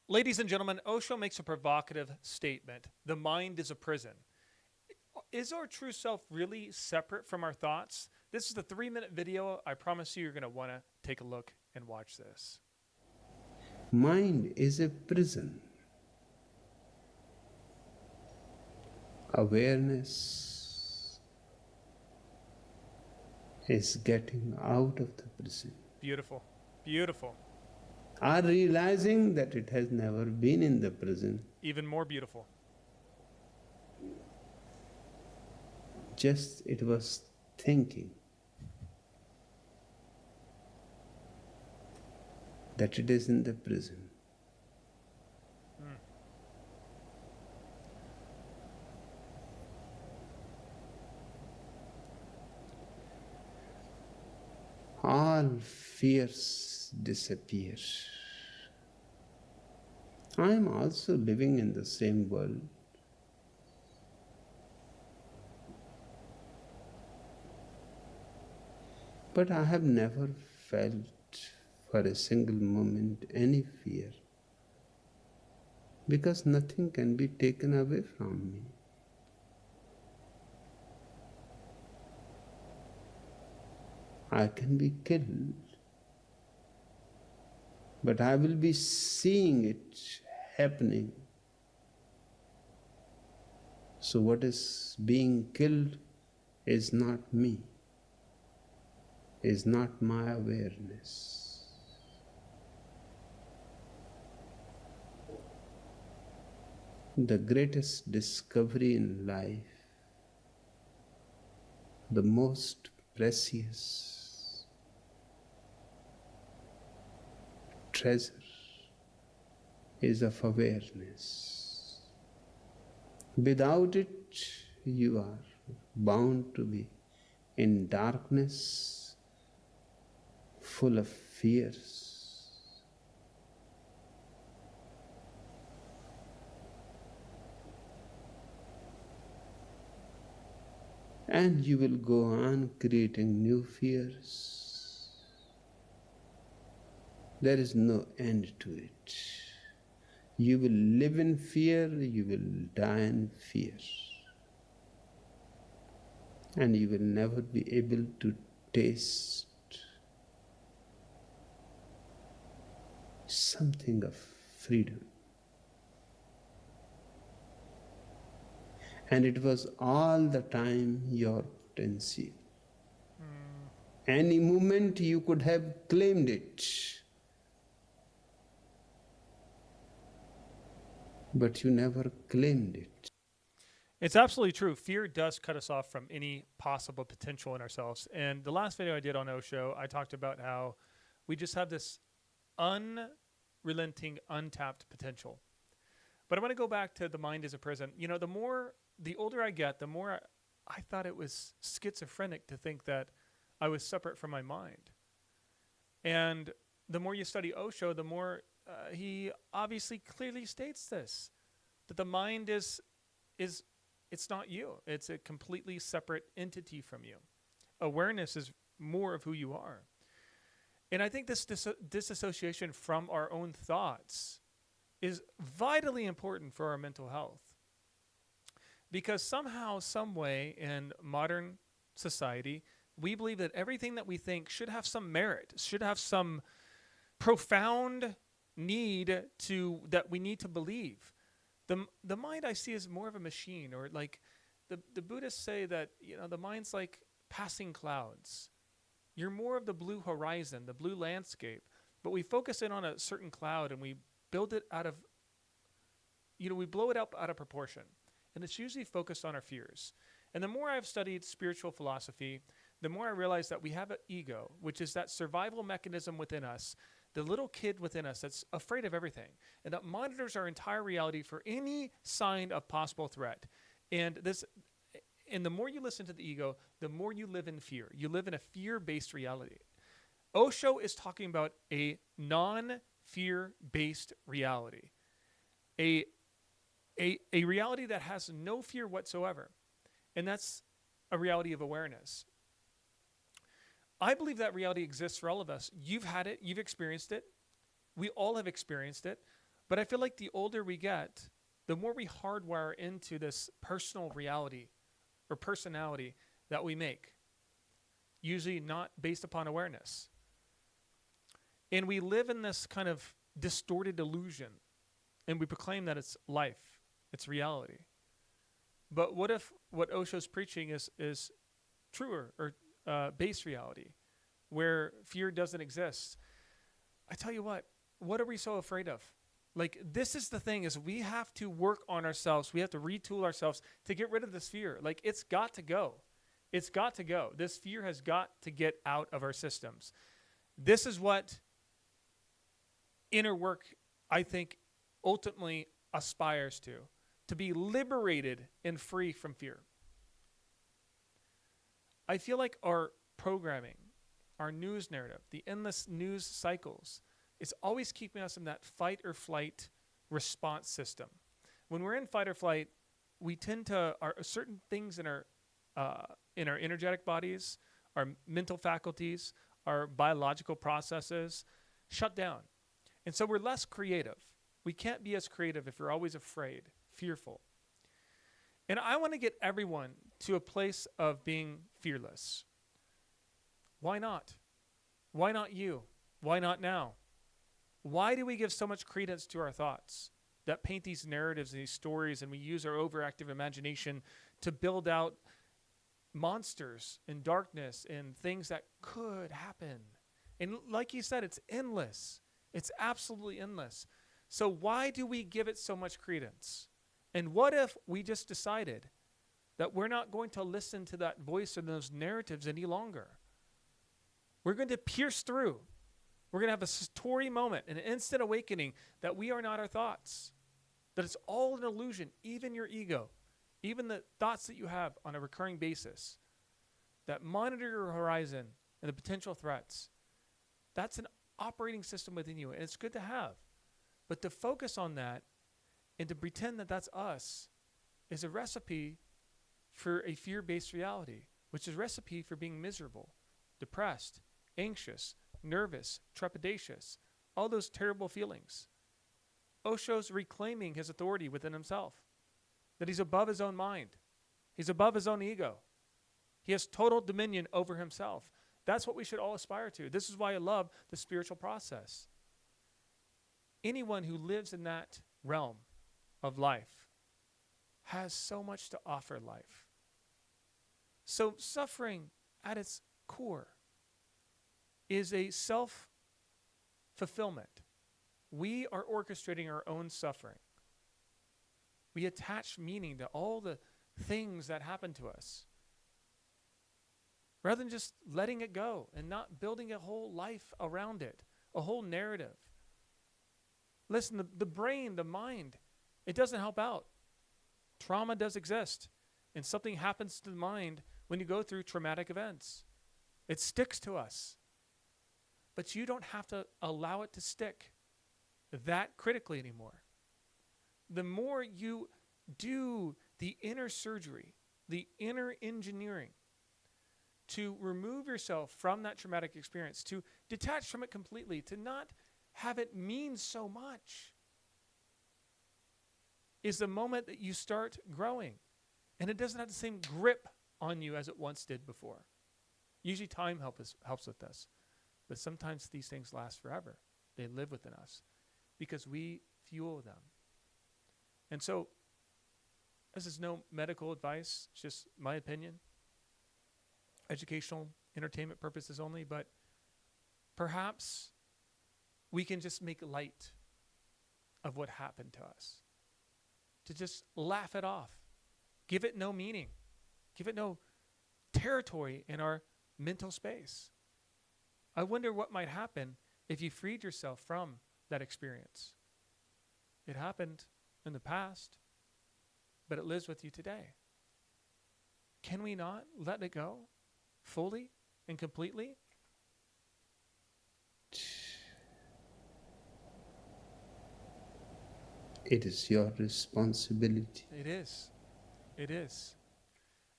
Ladies and gentlemen, Osho makes a provocative statement. The mind is a prison. Is our true self really separate from our thoughts? This is the 3 minute video. I promise you're going to want to take a look and watch this. Mind is a prison. Awareness is getting out of the prison, Beautiful. Beautiful. or realizing that it has never been in the prison, Even more beautiful. just it was thinking that it is in the prison. Mm. All fears disappear. I am also living in the same world. But I have never felt for a single moment any fear, because nothing can be taken away from me. I can be killed, but I will be seeing it happening. So, what is being killed is not me, is not my awareness. The greatest discovery in life, the most precious treasure, is of awareness. Without it, you are bound to be in darkness, full of fears. And you will go on creating new fears. There is no end to it. You will live in fear, you will die in fear. And you will never be able to taste something of freedom. And it was all the time your potential. Mm. Any moment you could have claimed it, but you never claimed it. It's absolutely true. Fear does cut us off from any possible potential in ourselves. And the last video I did on Osho, I talked about how we just have this unrelenting, untapped potential. But I want to go back to the mind as a prison. You know, the older I get, the more I thought it was schizophrenic to think that I was separate from my mind. And the more you study Osho, the more he obviously clearly states this, that the mind is it's not you. It's a completely separate entity from you. Awareness is more of who you are. And I think this disassociation from our own thoughts is vitally important for our mental health. Because somehow, some way in modern society, we believe that everything that we think should have some merit, should have some profound need to that we need to believe. The mind I see is more of a machine, or like the Buddhists say that the mind's like passing clouds. You're more of the blue horizon, the blue landscape, but we focus in on a certain cloud and we build it out of we blow it up out of proportion. And it's usually focused on our fears. And the more I've studied spiritual philosophy, the more I realize that we have an ego, which is that survival mechanism within us, the little kid within us that's afraid of everything, and that monitors our entire reality for any sign of possible threat. And this and the more you listen to the ego, the more you live in fear. You live in a fear-based reality. Osho is talking about a non-fear-based reality. A a reality that has no fear whatsoever. And that's a reality of awareness. I believe that reality exists for all of us. You've had it, you've experienced it. We all have experienced it. But I feel like the older we get, the more we hardwire into this personal reality or personality that we make, usually not based upon awareness. And we live in this kind of distorted illusion, and we proclaim that it's life, it's reality. But what if what Osho's preaching is truer or base reality, where fear doesn't exist? I tell you what are we so afraid of? Like, this is the thing, is we have to work on ourselves. We have to retool ourselves to get rid of this fear. Like, it's got to go. It's got to go. This fear has got to get out of our systems. This is what inner work, I think, ultimately aspires to be liberated and free from fear. I feel like our programming, our news narrative, the endless news cycles, it's always keeping us in that fight or flight response system. When we're in fight or flight, we tend to, certain things in our energetic bodies, our mental faculties, our biological processes shut down. And so we're less creative. We can't be as creative if you're always afraid, fearful. And I want to get everyone to a place of being fearless. Why not? Why not you? Why not now? Why do we give so much credence to our thoughts that paint these narratives and these stories, and we use our overactive imagination to build out monsters and darkness and things that could happen? And like you said, it's endless. It's absolutely endless. So why do we give it so much credence? And what if we just decided that we're not going to listen to that voice or those narratives any longer? We're going to pierce through. We're going to have a satori moment, an instant awakening that we are not our thoughts, that it's all an illusion, even your ego, even the thoughts that you have on a recurring basis, that monitor your horizon and the potential threats. That's an operating system within you, and it's good to have. But to focus on that and to pretend that that's us is a recipe for a fear-based reality, which is a recipe for being miserable, depressed, anxious, nervous, trepidatious, all those terrible feelings. Osho's reclaiming his authority within himself, that he's above his own mind. He's above his own ego. He has total dominion over himself. That's what we should all aspire to. This is why I love the spiritual process. Anyone who lives in that realm of life has so much to offer life. So suffering at its core is a self-fulfillment. We are orchestrating our own suffering. We attach meaning to all the things that happen to us, rather than just letting it go and not building a whole life around it, a whole narrative. Listen, the brain, the mind, it doesn't help out. Trauma does exist, and something happens to the mind when you go through traumatic events. It sticks to us. But you don't have to allow it to stick that critically anymore. The more you do the inner surgery, the inner engineering, to remove yourself from that traumatic experience, to detach from it completely, to not have it mean so much, is the moment that you start growing. And it doesn't have the same grip on you as it once did before. Usually time helps with this. But sometimes these things last forever. They live within us because we fuel them. And so, this is no medical advice, it's just my opinion. Educational, entertainment purposes only, but perhaps we can just make light of what happened to us. To just laugh it off. Give it no meaning. Give it no territory in our mental space. I wonder what might happen if you freed yourself from that experience. It happened in the past, but it lives with you today. Can we not let it go fully and completely? It is your responsibility. It is. It is.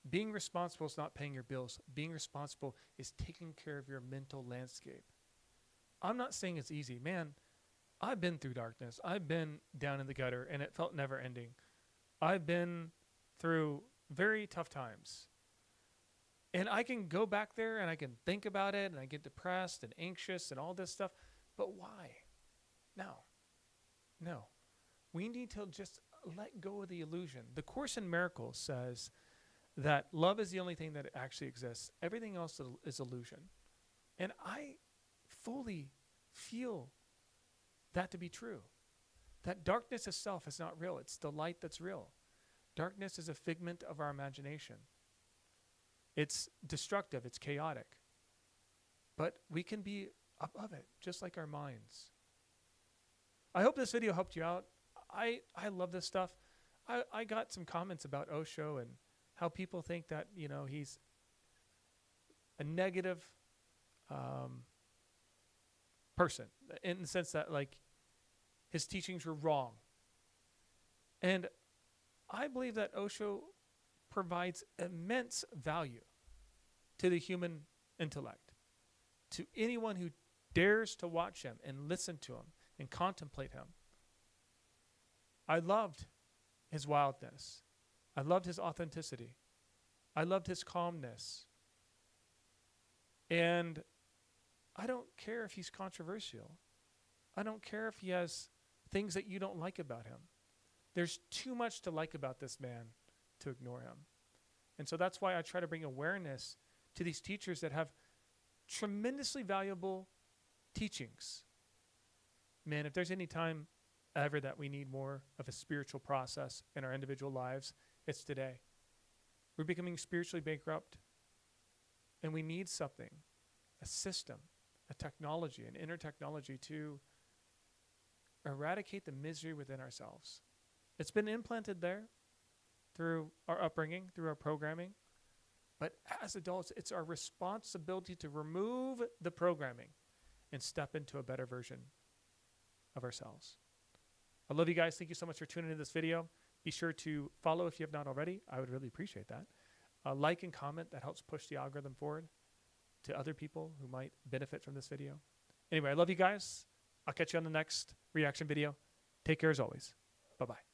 Being responsible is not paying your bills. Being responsible is taking care of your mental landscape. I'm not saying it's easy. Man, I've been through darkness. I've been down in the gutter and it felt never ending. I've been through very tough times. And I can go back there and I can think about it and I get depressed and anxious and all this stuff. But why? No. No. We need to just let go of the illusion. The Course in Miracles says that love is the only thing that actually exists. Everything else is illusion. And I fully feel that to be true. That darkness itself is not real. It's the light that's real. Darkness is a figment of our imagination. It's destructive. It's chaotic. But we can be above it, just like our minds. I hope this video helped you out. I love this stuff. I got some comments about Osho and how people think that, he's a negative person in the sense that, like, his teachings were wrong. And I believe that Osho provides immense value to the human intellect, to anyone who dares to watch him and listen to him and contemplate him. I loved his wildness. I loved his authenticity. I loved his calmness. And I don't care if he's controversial. I don't care if he has things that you don't like about him. There's too much to like about this man to ignore him. And so that's why I try to bring awareness to these teachers that have tremendously valuable teachings. Man, if there's any time ever that we need more of a spiritual process in our individual lives, it's today. We're becoming spiritually bankrupt, and we need something, a system, a technology, an inner technology to eradicate the misery within ourselves. It's been implanted there through our upbringing, through our programming. But as adults, it's our responsibility to remove the programming and step into a better version of ourselves. I love you guys. Thank you so much for tuning into this video. Be sure to follow if you have not already. I would really appreciate that. Like and comment. That helps push the algorithm forward to other people who might benefit from this video. Anyway, I love you guys. I'll catch you on the next reaction video. Take care as always. Bye-bye.